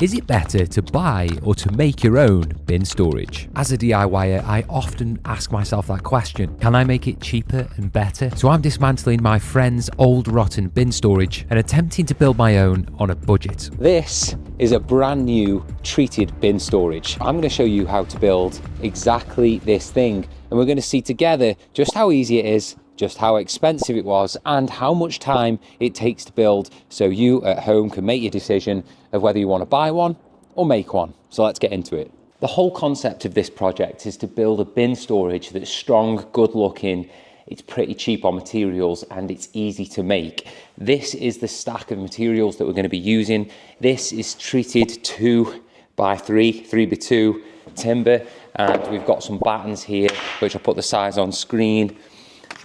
Is it better to buy or to make your own bin storage? As a DIYer, I often ask myself that question. Can I make it cheaper and better? So I'm dismantling my friend's old rotten bin storage and attempting to build my own on a budget. This is a brand new treated bin storage. I'm going to show you how to build exactly this thing, and we're going to see together just how easy it is, just how expensive it was, and how much time it takes to build, so you at home can make your decision of whether you want to buy one or make one. So let's get into it. The whole concept of this project is to build a bin storage that's strong, good looking, it's pretty cheap on materials, and it's easy to make. This is the stack of materials that we're going to be using. This is treated 2x3, 3x2 timber, and we've got some battens here, which I'll put the size on screen.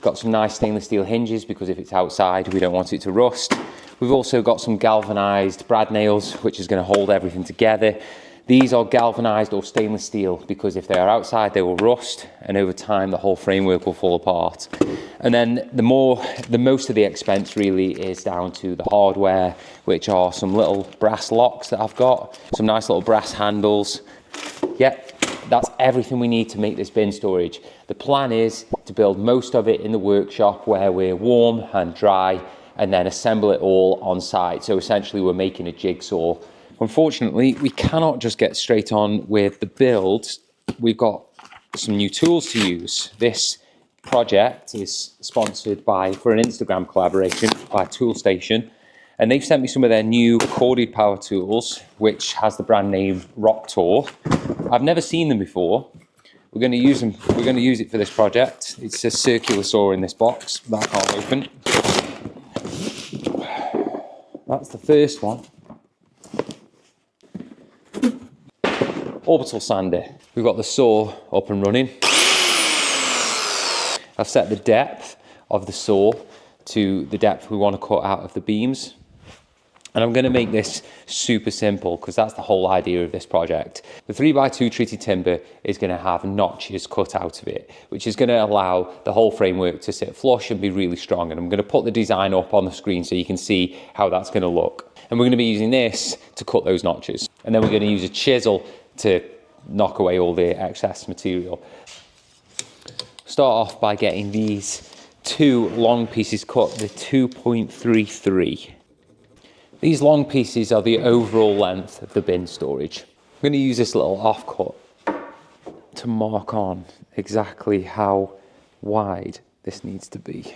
Got some nice stainless steel hinges because if it's outside we don't want it to rust. We've also got some galvanized brad nails, which is going to hold everything together. These are galvanized or stainless steel because if they are outside they will rust, and over time the whole framework will fall apart. And then the most of the expense really is down to the hardware, which are some little brass locks that I've got, some nice little brass handles. Yep. That's everything we need to make this bin storage. The plan is to build most of it in the workshop where we're warm and dry, and then assemble it all on site. So essentially we're making a jigsaw. Unfortunately, we cannot just get straight on with the build. We've got some new tools to use. This project is sponsored for an Instagram collaboration by Toolstation. And they've sent me some of their new corded power tools, which has the brand name Rocktor. I've never seen them before. We're going to use them. We're going to use it for this project. It's a circular saw in this box that I can't open. That's the first one. Orbital sander. We've got the saw up and running. I've set the depth of the saw to the depth we want to cut out of the beams. And I'm going to make this super simple because that's the whole idea of this project. The 3x2 treated timber is going to have notches cut out of it, which is going to allow the whole framework to sit flush and be really strong. And I'm going to put the design up on the screen so you can see how that's going to look. And we're going to be using this to cut those notches. And then we're going to use a chisel to knock away all the excess material. Start off by getting these two long pieces cut, the 2.33. These long pieces are the overall length of the bin storage. I'm going to use this little offcut to mark on exactly how wide this needs to be.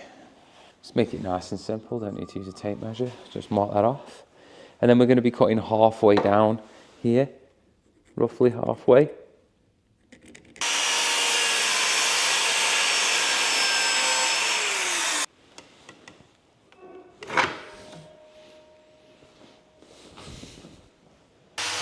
Just make it nice and simple, don't need to use a tape measure, just mark that off. And then we're going to be cutting halfway down here, roughly halfway.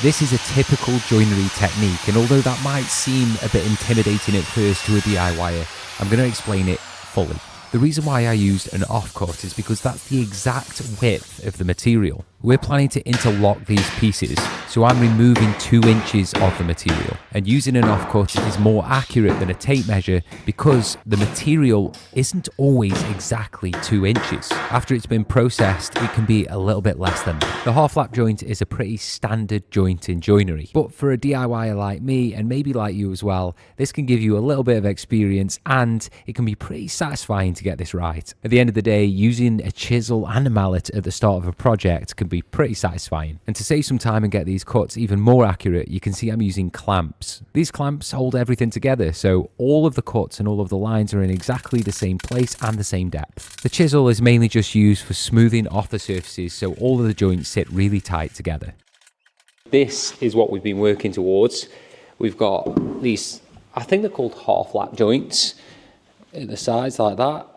This is a typical joinery technique, and although that might seem a bit intimidating at first to a DIYer, I'm going to explain it fully. The reason why I used an offcut is because that's the exact width of the material. We're planning to interlock these pieces, so I'm removing 2 inches of the material. And using an offcut is more accurate than a tape measure because the material isn't always exactly 2 inches. After it's been processed, it can be a little bit less than that. The half lap joint is a pretty standard joint in joinery, but for a DIYer like me, and maybe like you as well, this can give you a little bit of experience, and it can be pretty satisfying to get this right. At the end of the day, using a chisel and a mallet at the start of a project can be pretty satisfying. And to save some time and get these cuts even more accurate, you can see I'm using clamps. These clamps hold everything together, so all of the cuts and all of the lines are in exactly the same place and the same depth. The chisel is mainly just used for smoothing off the surfaces, so all of the joints sit really tight together. This is what we've been working towards. We've got these, I think they're called half lap joints at the sides like that,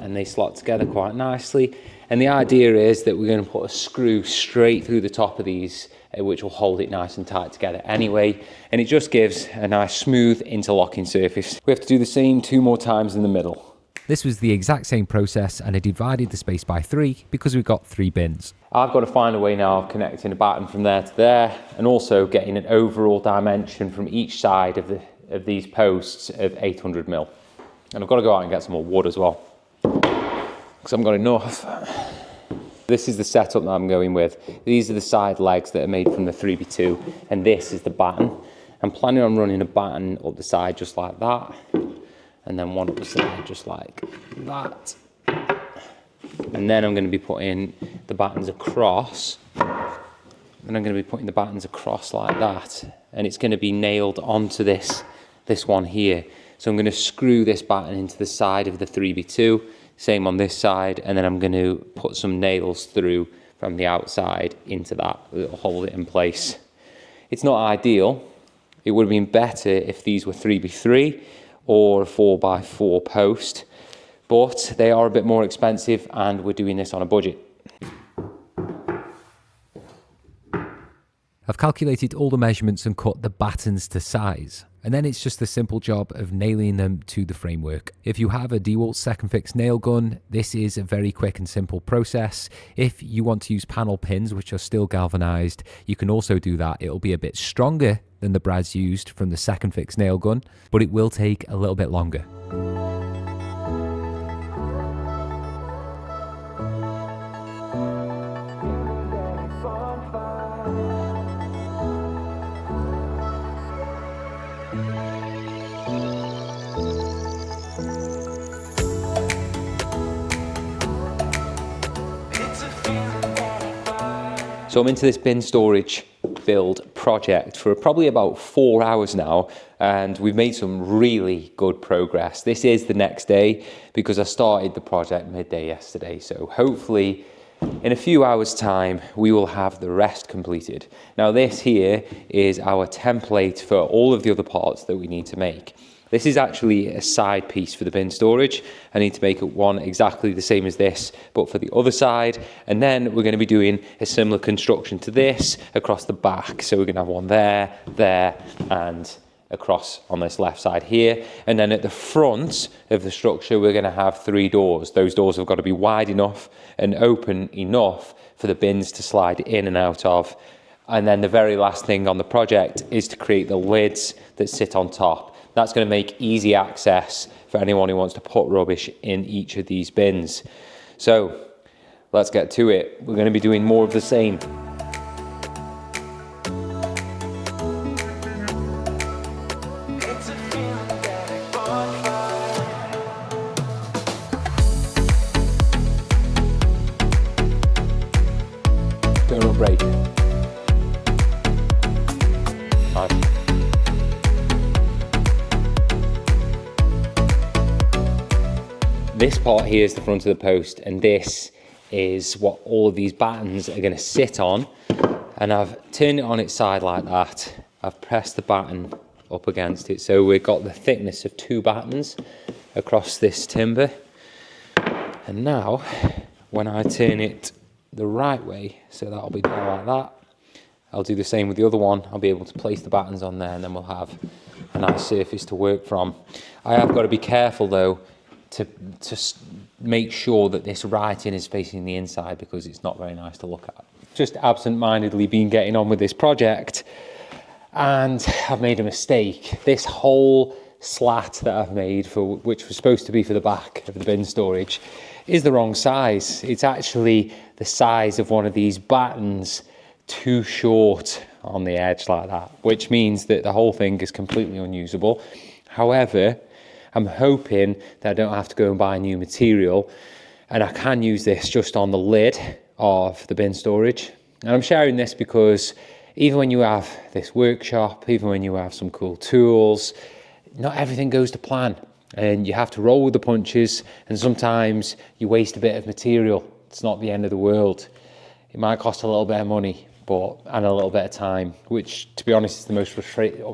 and they slot together quite nicely. And the idea is that we're going to put a screw straight through the top of these, which will hold it nice and tight together anyway, and it just gives a nice smooth interlocking surface. We have to do the same 2 more times in the middle. This was the exact same process, and I divided the space by 3 because we've got 3 bins. I've got to find a way now of connecting a batten from there to there, and also getting an overall dimension from each side of these posts of 800mm. And I've got to go out and get some more wood as well, because I haven't got enough. This is the setup that I'm going with. These are the side legs that are made from the 3x2, and this is the batten. I'm planning on running a batten up the side just like that, and then one up the side just like that. And then I'm going to be putting the battens across, and I'm going to be putting the battens across like that, and it's going to be nailed onto this one here. So I'm going to screw this batten into the side of the 3x2, same on this side, and then I'm going to put some nails through from the outside into that, that'll hold it in place. It's not ideal. It would have been better if these were 3x3 or a 4x4 post, but they are a bit more expensive and we're doing this on a budget. I've calculated all the measurements and cut the battens to size, and then it's just the simple job of nailing them to the framework. If you have a DeWalt Second Fix nail gun, this is a very quick and simple process. If you want to use panel pins, which are still galvanized, you can also do that. It'll be a bit stronger than the brads used from the Second Fix nail gun, but it will take a little bit longer. So I'm into this bin storage build project for probably about 4 hours now, and we've made some really good progress. This is the next day because I started the project midday yesterday. So hopefully in a few hours time, we will have the rest completed. Now this here is our template for all of the other parts that we need to make. This is actually a side piece for the bin storage. I need to make one exactly the same as this, but for the other side. And then we're going to be doing a similar construction to this across the back. So we're going to have one there, and across on this left side here. And then at the front of the structure, we're going to have 3 doors. Those doors have got to be wide enough and open enough for the bins to slide in and out of. And then the very last thing on the project is to create the lids that sit on top. That's going to make easy access for anyone who wants to put rubbish in each of these bins. So let's get to it. We're going to be doing more of the same. Don't break. This part here is the front of the post, and this is what all of these battens are going to sit on. And I've turned it on its side like that. I've pressed the batten up against it, so we've got the thickness of 2 battens across this timber. And now when I turn it the right way, so that'll be there like that, I'll do the same with the other one. I'll be able to place the battens on there, and then we'll have a nice surface to work from. I have got to be careful though to make sure that this writing is facing the inside, because it's not very nice to look at. Just absent-mindedly been getting on with this project, and I've made a mistake. This whole slat that I've made, which was supposed to be for the back of the bin storage, is the wrong size. It's actually the size of one of these battens too short on the edge like that, which means that the whole thing is completely unusable. However, I'm hoping that I don't have to go and buy new material, and I can use this just on the lid of the bin storage. And I'm sharing this because even when you have this workshop, even when you have some cool tools, not everything goes to plan, and you have to roll with the punches, and sometimes you waste a bit of material. It's not the end of the world. It might cost a little bit of money, and a little bit of time, which, to be honest, is the most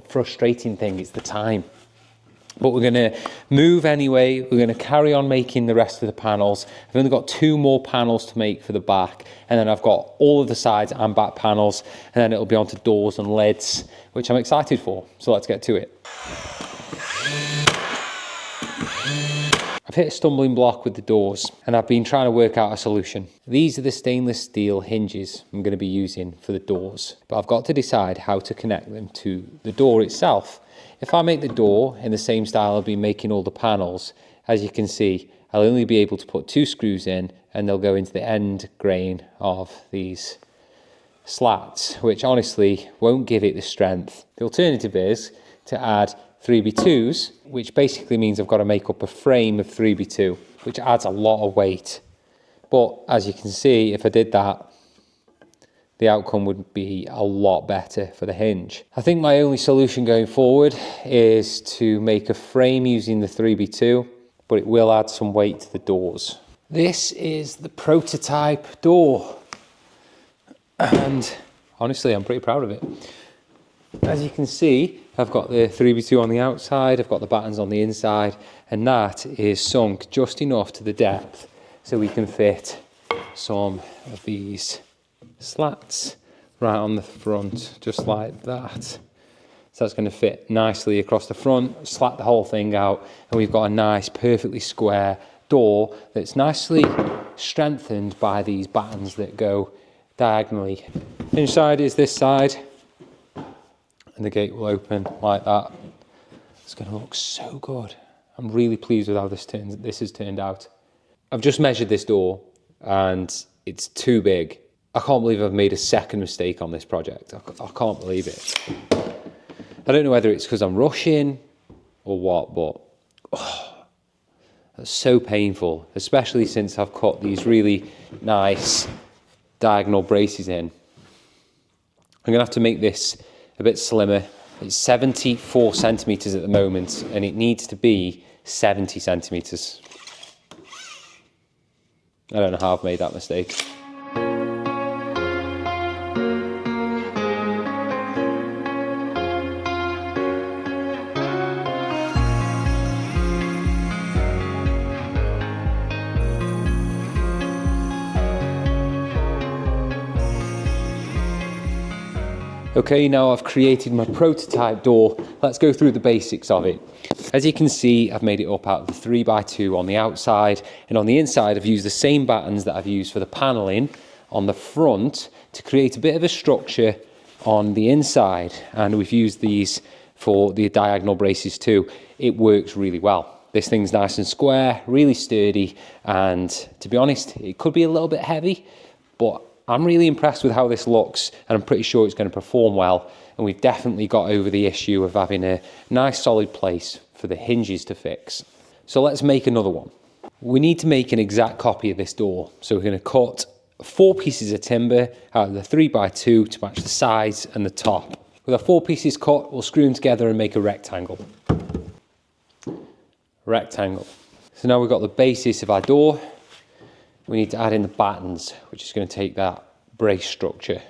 frustrating thing. It's the time. But we're going to move anyway. We're going to carry on making the rest of the panels. I've only got 2 more panels to make for the back, and then I've got all of the sides and back panels, and then it'll be onto doors and lids, which I'm excited for. So let's get to it. I've hit a stumbling block with the doors, and I've been trying to work out a solution. These are the stainless steel hinges I'm going to be using for the doors, but I've got to decide how to connect them to the door itself. If I make the door in the same style I've been making all the panels, as you can see, I'll only be able to put 2 screws in, and they'll go into the end grain of these slats, which honestly won't give it the strength. The alternative is to add 3x2s, which basically means I've got to make up a frame of 3x2, which adds a lot of weight. But as you can see, if I did that, the outcome would be a lot better for the hinge. I think my only solution going forward is to make a frame using the 3x2, but it will add some weight to the doors. This is the prototype door, and honestly, I'm pretty proud of it. As you can see, I've got the 3x2 on the outside, I've got the battens on the inside, and that is sunk just enough to the depth so we can fit some of these slats right on the front, just like that. So that's going to fit nicely across the front, slat the whole thing out, and we've got a nice, perfectly square door that's nicely strengthened by these battens that go diagonally. Inside is this side, and the gate will open like that. It's going to look so good. I'm really pleased with how this has turned out. I've just measured this door, and it's too big. I can't believe I've made a second mistake on this project. I can't believe it. I don't know whether it's because I'm rushing or what, but that's so painful, especially since I've cut these really nice diagonal braces in. I'm going to have to make this a bit slimmer. It's 74 centimeters at the moment, and it needs to be 70 centimeters. I don't know how I've made that mistake. Okay, now I've created my prototype door. Let's go through the basics of it. As you can see, I've made it up out of the 3x2 on the outside, and on the inside I've used the same battens that I've used for the paneling on the front to create a bit of a structure on the inside, and we've used these for the diagonal braces too. It works really well. This thing's nice and square, really sturdy, and to be honest, it could be a little bit heavy, but I'm really impressed with how this looks, and I'm pretty sure it's going to perform well. And we've definitely got over the issue of having a nice solid place for the hinges to fix. So let's make another one. We need to make an exact copy of this door. So we're going to cut 4 pieces of timber out of the 3x2 to match the sides and the top. With our 4 pieces cut, we'll screw them together and make a rectangle. Rectangle. So now we've got the basis of our door. We need to add in the battens, which is going to take that brace structure.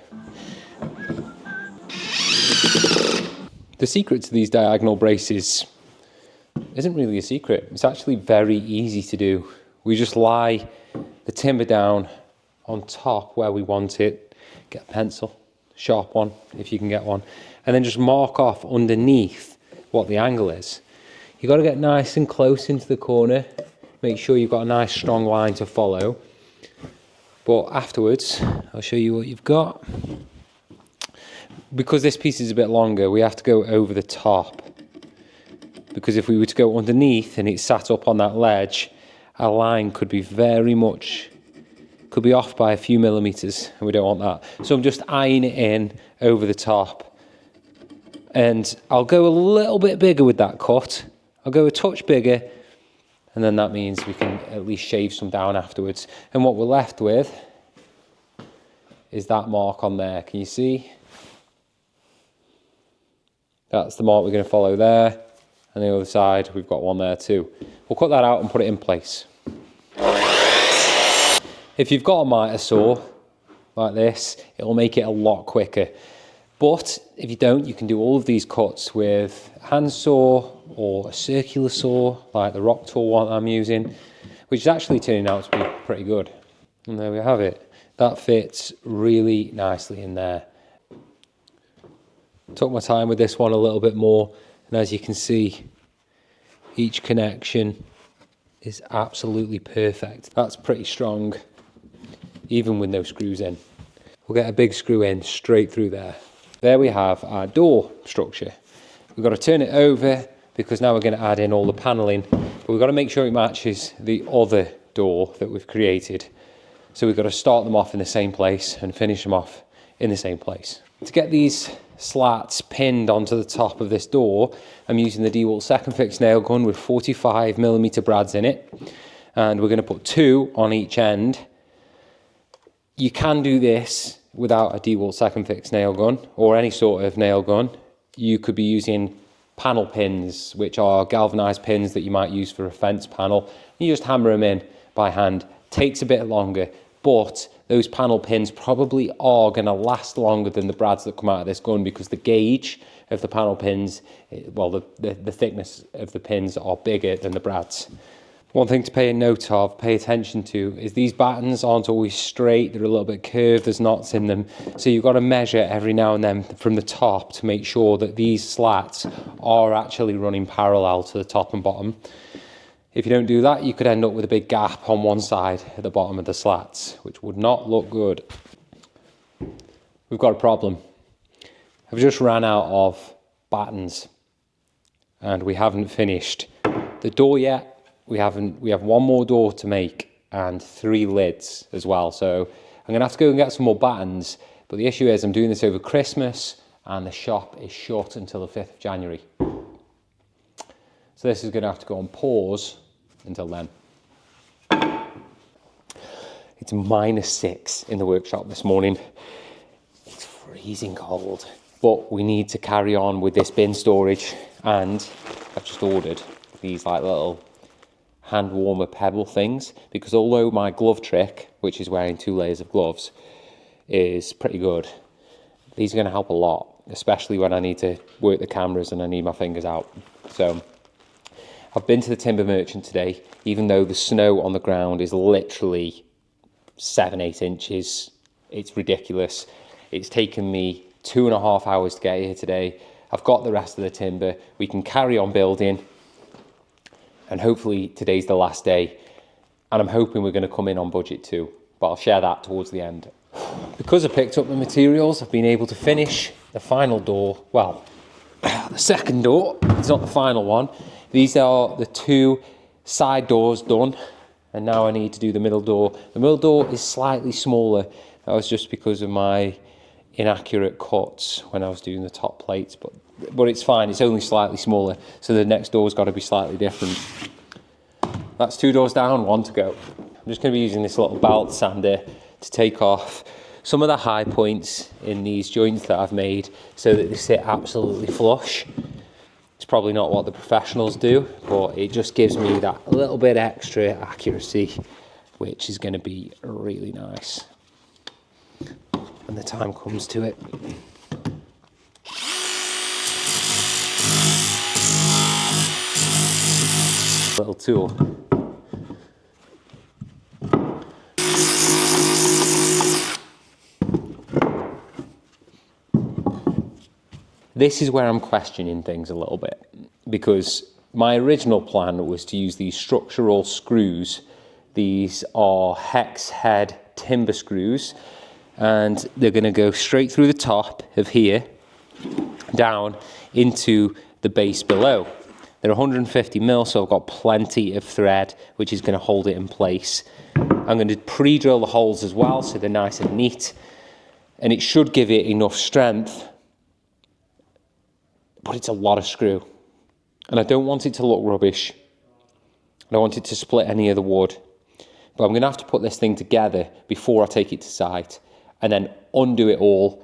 The secret to these diagonal braces isn't really a secret. It's actually very easy to do. We just lie the timber down on top where we want it, get a pencil, sharp one if you can get one, and then just mark off underneath what the angle is. You've got to get nice and close into the corner. Make sure you've got a nice strong line to follow. But afterwards, I'll show you what you've got. Because this piece is a bit longer, we have to go over the top. Because if we were to go underneath and it sat up on that ledge, our line could be could be off by a few millimeters, and we don't want that. So I'm just eyeing it in over the top. And I'll go a little bit bigger with that cut. I'll go a touch bigger, and then that means we can at least shave some down afterwards. And what we're left with is that mark on there. Can you see? That's the mark we're going to follow there. And the other side, we've got one there too. We'll cut that out and put it in place. If you've got a miter saw like this, it'll make it a lot quicker. But if you don't, you can do all of these cuts with a handsaw or a circular saw, like the Rock Tool one I'm using, which is actually turning out to be pretty good. And there we have it. That fits really nicely in there. Took my time with this one a little bit more, and as you can see, each connection is absolutely perfect. That's pretty strong, even with no screws in. We'll get a big screw in straight through there. There we have our door structure. We've got to turn it over because now we're going to add in all the paneling But we've got to make sure it matches the other door that we've created. So we've got to start them off in the same place and finish them off in the same place. To get these slats pinned onto the top of this door, I'm using the DeWalt second fix nail gun with 45mm brads in it, and we're going to put 2 on each end. You can do this without a DeWalt second fix nail gun or any sort of nail gun. You could be using panel pins, which are galvanized pins that you might use for a fence panel. You just hammer them in by hand. Takes a bit longer, but those panel pins probably are going to last longer than the brads that come out of this gun, because the gauge of the panel pins, well, the thickness of the pins are bigger than the brads. One thing to pay attention to, is these battens aren't always straight. They're a little bit curved, there's knots in them. So you've got to measure every now and then from the top to make sure that these slats are actually running parallel to the top and bottom. If you don't do that, you could end up with a big gap on one side at the bottom of the slats, which would not look good. We've got a problem. I've just ran out of battens and we haven't finished the door yet. We have one more door to make and 3 lids as well. So I'm gonna have to go and get some more battens. But the issue is I'm doing this over Christmas and the shop is shut until the 5th of January. So this is gonna have to go on pause until then. It's -6 in the workshop this morning. It's freezing cold, but we need to carry on with this bin storage, and I've just ordered these like little hand warmer pebble things, because although my glove trick, which is wearing 2 layers of gloves, is pretty good, these are going to help a lot, especially when I need to work the cameras and I need my fingers out. So I've been to the timber merchant today, even though the snow on the ground is literally 7-8 inches. It's ridiculous. It's taken me 2.5 hours to get here today. I've got the rest of the timber. We can carry on building, and hopefully today's the last day, and I'm hoping we're going to come in on budget too, but I'll share that towards the end. Because I picked up the materials, I've been able to finish the final door. Well, the second door, it's not the final one. These are the 2 side doors done, and now I need to do the middle door. The middle door is slightly smaller. That was just because of my inaccurate cuts when I was doing the top plates, but it's fine, it's only slightly smaller, so the next door's got to be slightly different. That's 2 doors down, 1 to go. I'm just going to be using this little belt sander to take off some of the high points in these joints that I've made so that they sit absolutely flush. It's probably not what the professionals do, but it just gives me that little bit extra accuracy, which is going to be really nice when the time comes to it. Little tool. This is where I'm questioning things a little bit, because my original plan was to use these structural screws. These are hex head timber screws, and they're going to go straight through the top of here down into the base below. They're 150mm, so I've got plenty of thread, which is going to hold it in place. I'm going to pre-drill the holes as well, so they're nice and neat, and it should give it enough strength, but it's a lot of screw, and I don't want it to look rubbish. I don't want it to split any of the wood, but I'm going to have to put this thing together before I take it to site, and then undo it all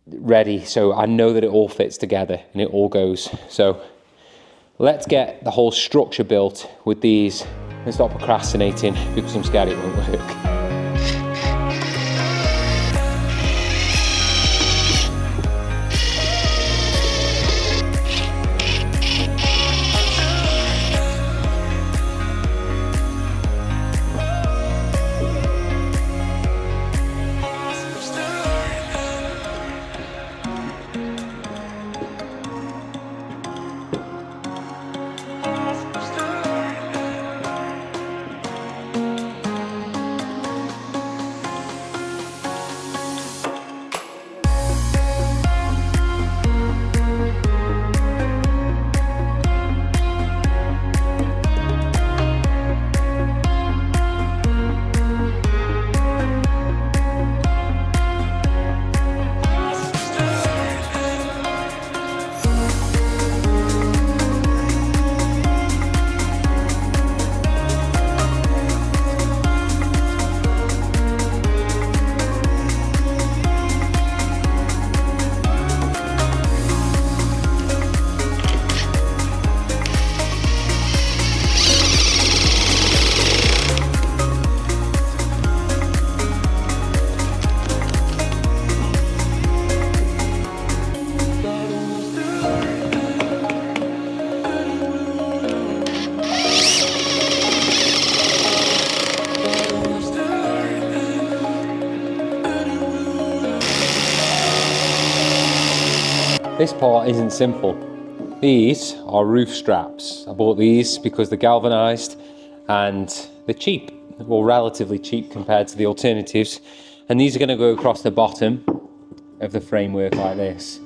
ready, so I know that it all fits together and it all goes. So let's get the whole structure built with these and stop procrastinating, because I'm scared it won't work. This part isn't simple. These are roof straps. I bought these because they're galvanized and they're cheap, or relatively cheap compared to the alternatives. And these are going to go across the bottom of the framework like this.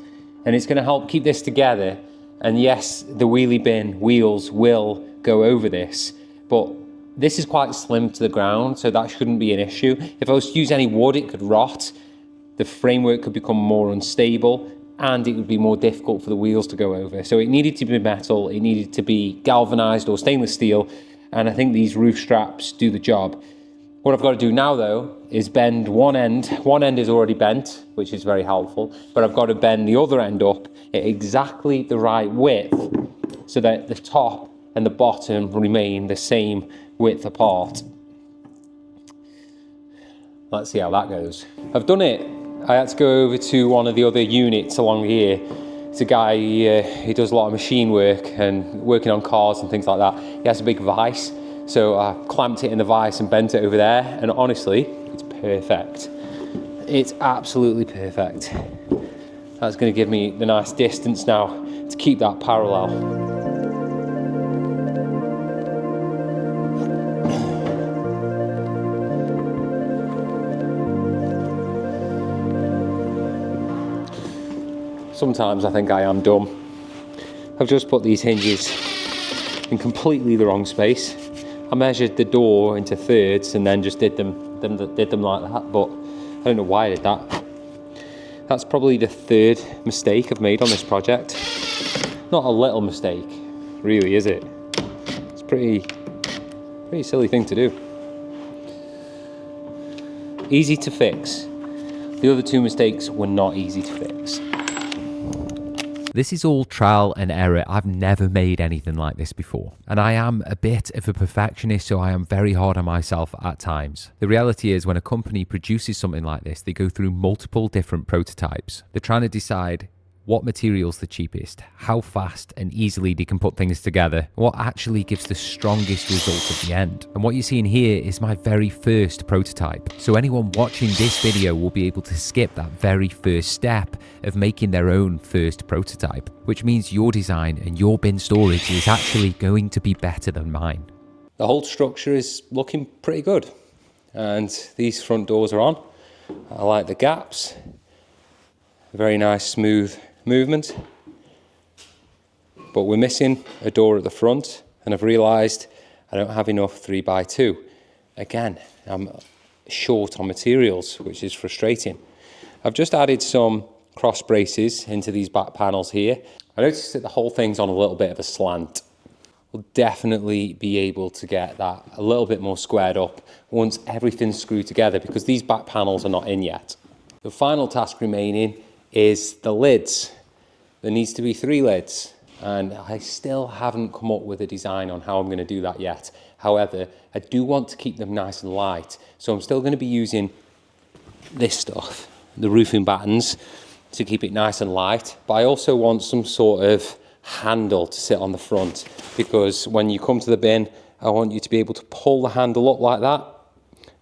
And it's going to help keep this together. And yes, the wheelie bin wheels will go over this, but this is quite slim to the ground, so that shouldn't be an issue. If I was to use any wood, it could rot. The framework could become more unstable, and it would be more difficult for the wheels to go over. So it needed to be metal, it needed to be galvanized or stainless steel, and I think these roof straps do the job. What I've got to do now though is bend one end. One end is already bent, which is very helpful, but I've got to bend the other end up at exactly the right width so that the top and the bottom remain the same width apart. Let's see how that goes. I've done it. I had to go over to one of the other units along here. It's a guy, he does a lot of machine work and working on cars and things like that. He has a big vise, so I clamped it in the vise and bent it over there, and honestly, it's perfect. It's absolutely perfect. That's going to give me the nice distance now to keep that parallel. Sometimes I think I am dumb. I've just put these hinges in completely the wrong space. I measured the door into thirds and then just did them like that, but I don't know why I did that. That's probably the third mistake I've made on this project. Not a little mistake, really, is it? It's pretty silly thing to do. Easy to fix. The other two mistakes were not easy to fix. This is all trial and error. I've never made anything like this before. And I am a bit of a perfectionist, so I am very hard on myself at times. The reality is when a company produces something like this, they go through multiple different prototypes. They're trying to decide what material's the cheapest, how fast and easily they can put things together, what actually gives the strongest result at the end. And what you're seeing here is my very first prototype. So anyone watching this video will be able to skip that very first step of making their own first prototype, which means your design and your bin storage is actually going to be better than mine. The whole structure is looking pretty good. And these front doors are on. I like the gaps. Very nice, smooth movement, but we're missing a door at the front, and I've realised I don't have enough 3x2. Again, I'm short on materials, which is frustrating. I've just added some cross braces into these back panels here. I noticed that the whole thing's on a little bit of a slant. We'll definitely be able to get that a little bit more squared up once everything's screwed together, because these back panels are not in yet. The final task remaining is the lids. There needs to be 3 lids, and I still haven't come up with a design on how I'm going to do that yet. However, I do want to keep them nice and light, so I'm still going to be using this stuff, the roofing battens, to keep it nice and light, but I also want some sort of handle to sit on the front, because when you come to the bin, I want you to be able to pull the handle up like that,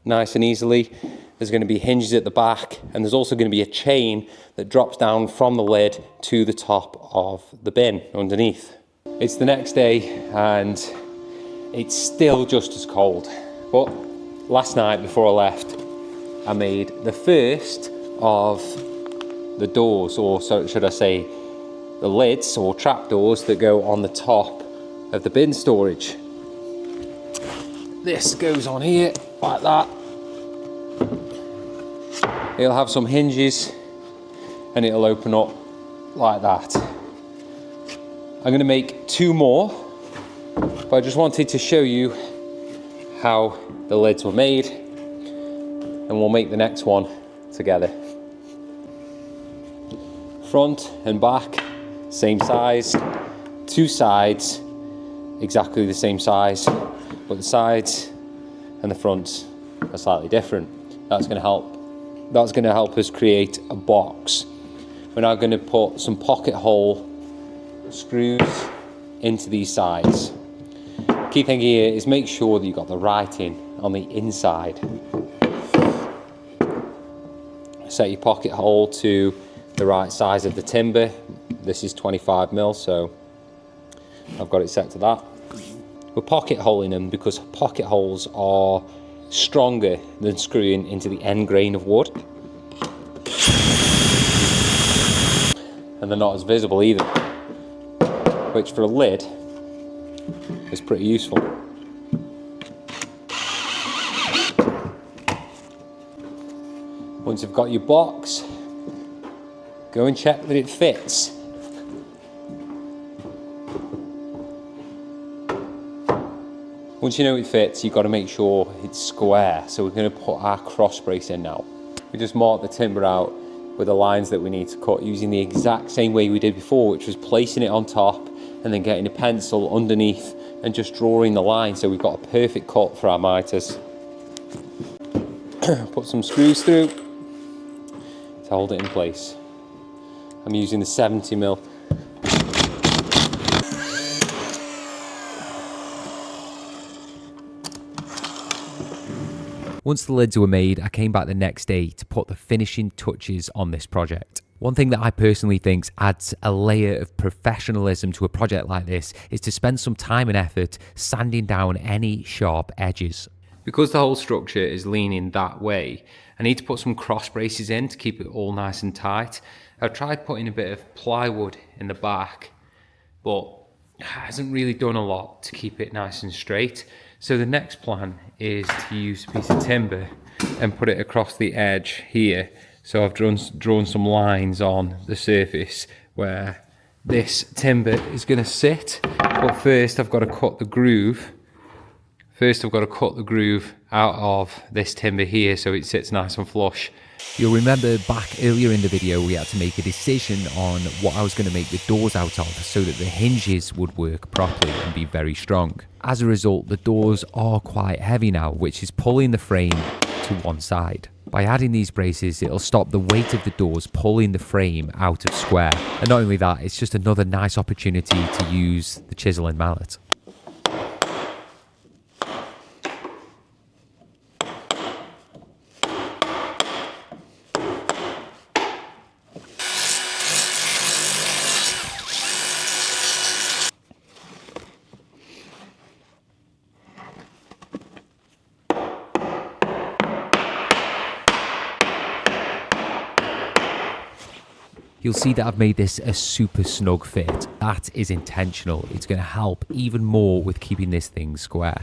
nice and easily. There's going to be hinges at the back, and there's also going to be a chain that drops down from the lid to the top of the bin underneath. It's the next day and it's still just as cold. But last night before I left, I made the first of the doors, or so should I say, the lids or trap doors that go on the top of the bin storage. This goes on here like that. It'll have some hinges and it'll open up like that. I'm going to make 2 more, but I just wanted to show you how the lids were made, and we'll make the next one together. Front and back, same size. 2 sides, exactly the same size, but the sides and the fronts are slightly different. That's going to help us create a box. We're now going to put some pocket hole screws into these sides. Key thing here is make sure that you've got the writing on the inside. Set your pocket hole to the right size of the timber. This is 25 mil, so I've got it set to that. We're pocket holing them because pocket holes are stronger than screwing into the end grain of wood. And they're not as visible either, which for a lid is pretty useful. Once you've got your box, go and check that it fits. Once you know it fits, you've got to make sure it's square. So we're going to put our cross brace in now. We just mark the timber out with the lines that we need to cut using the exact same way we did before, which was placing it on top and then getting a pencil underneath and just drawing the line so we've got a perfect cut for our miters. Put some screws through to hold it in place. I'm using the 70 mil. Once the lids were made, I came back the next day to put the finishing touches on this project. One thing that I personally think adds a layer of professionalism to a project like this is to spend some time and effort sanding down any sharp edges. Because the whole structure is leaning that way, I need to put some cross braces in to keep it all nice and tight. I've tried putting a bit of plywood in the back, but it hasn't really done a lot to keep it nice and straight. So the next plan is to use a piece of timber and put it across the edge here. So I've drawn some lines on the surface where this timber is going to sit. But first I've got to cut the groove. Out of this timber here so it sits nice and flush. You'll remember back earlier in the video we had to make a decision on what I was going to make the doors out of so that the hinges would work properly and be very strong. As a result, the doors are quite heavy now, which is pulling the frame to one side. By adding these braces, it'll stop the weight of the doors pulling the frame out of square. And not only that, it's just another nice opportunity to use the chisel and mallet. You'll see that I've made this a super snug fit. That is intentional. It's going to help even more with keeping this thing square.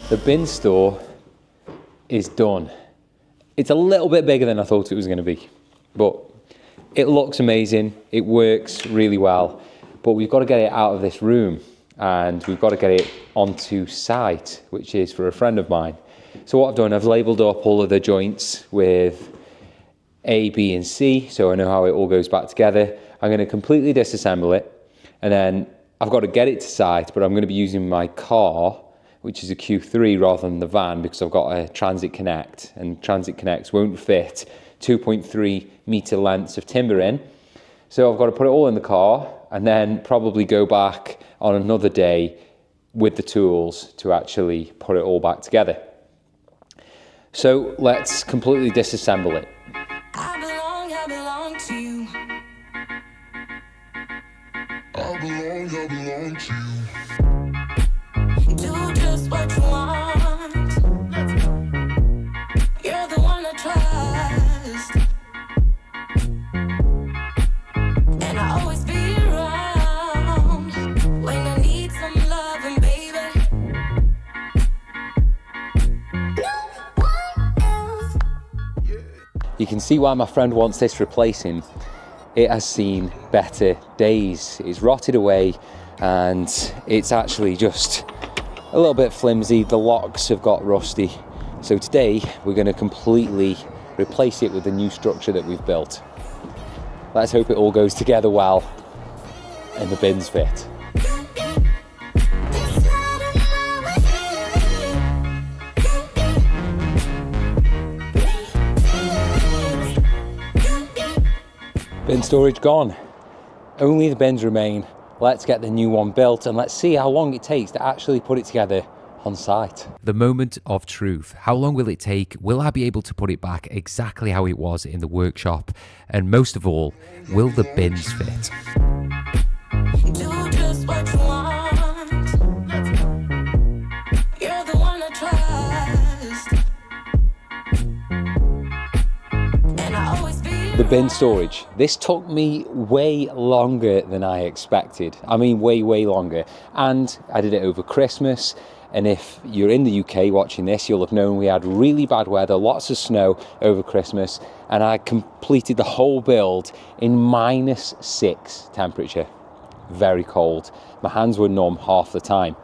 The bin store is done. It's a little bit bigger than I thought it was going to be, but it looks amazing. It works really well, but we've got to get it out of this room and we've got to get it onto site, which is for a friend of mine. So what I've done, I've labelled up all of the joints with A, B and C, so I know how it all goes back together. I'm going to completely disassemble it, and then I've got to get it to site, but I'm going to be using my car, which is a Q3 rather than the van, because I've got a Transit Connect, and Transit Connects won't fit 2.3 metre lengths of timber in. So I've got to put it all in the car and then probably go back on another day with the tools to actually put it all back together. So let's completely disassemble it. I belong to you. I belong to you. Do just what you want. You can see why my friend wants this replacing. It has seen better days. It's rotted away and it's actually just a little bit flimsy. The locks have got rusty. So today we're going to completely replace it with the new structure that we've built. Let's hope it all goes together well and the bins fit. Bin storage gone. Only the bins remain. Let's get the new one built and let's see how long it takes to actually put it together on site. The moment of truth. How long will it take? Will I be able to put it back exactly how it was in the workshop? And most of all, will the bins fit? Do just what you want. You're the one I trust. And I always be The bin storage. This took me way longer than I expected. I mean, way longer. And I did it over Christmas. And if you're in the UK watching this, you'll have known we had really bad weather, lots of snow over Christmas. And I completed the whole build in -6 temperature. Very cold. My hands were numb half the time.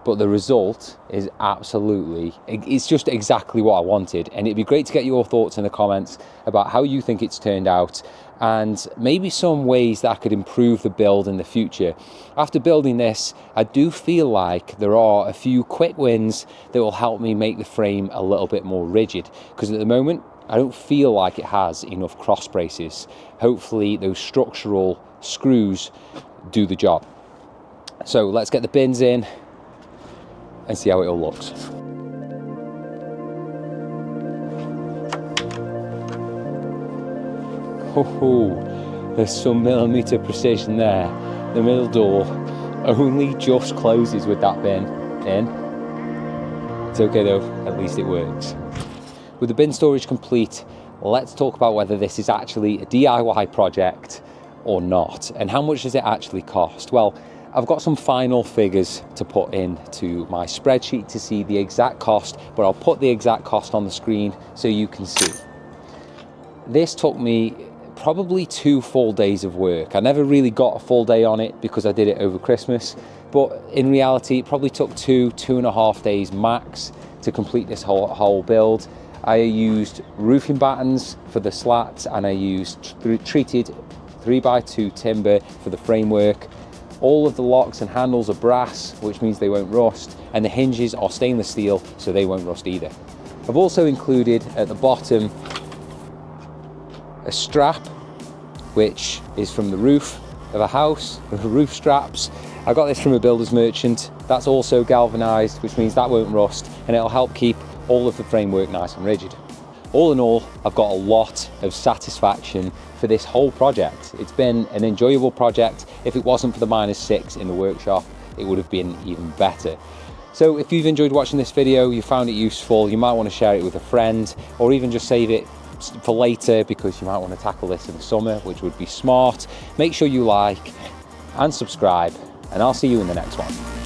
But the result is absolutely, it's just exactly what I wanted. And it'd be great to get your thoughts in the comments about how you think it's turned out and maybe some ways that I could improve the build in the future. After building this, I do feel like there are a few quick wins that will help me make the frame a little bit more rigid. Because at the moment, I don't feel like it has enough cross braces. Hopefully those structural screws do the job. So let's get the bins in and see how it all looks. Oh, there's some millimeter precision there. The middle door only just closes with that bin in. It's okay though, at least it works. With the bin storage complete, let's talk about whether this is actually a DIY project or not, and how much does it actually cost? Well, I've got some final figures to put into my spreadsheet to see the exact cost, but I'll put the exact cost on the screen so you can see. This took me probably 2 full days of work. I never really got a full day on it because I did it over Christmas, but in reality it probably took 2.5 days max to complete this whole build. I used roofing battens for the slats and I used treated 3x2 timber for the framework. All of the locks and handles are brass, which means they won't rust, and the hinges are stainless steel, so they won't rust either. I've also included at the bottom a strap, which is from the roof of a house, the roof straps. I got this from a builder's merchant. That's also galvanized, which means that won't rust, and it'll help keep all of the framework nice and rigid. All in all, I've got a lot of satisfaction for this whole project. It's been an enjoyable project. If it wasn't for the -6 in the workshop, it would have been even better. So if you've enjoyed watching this video, you found it useful, you might want to share it with a friend, or even just save it for later because you might want to tackle this in the summer, which would be smart. Make sure you like and subscribe, and I'll see you in the next one.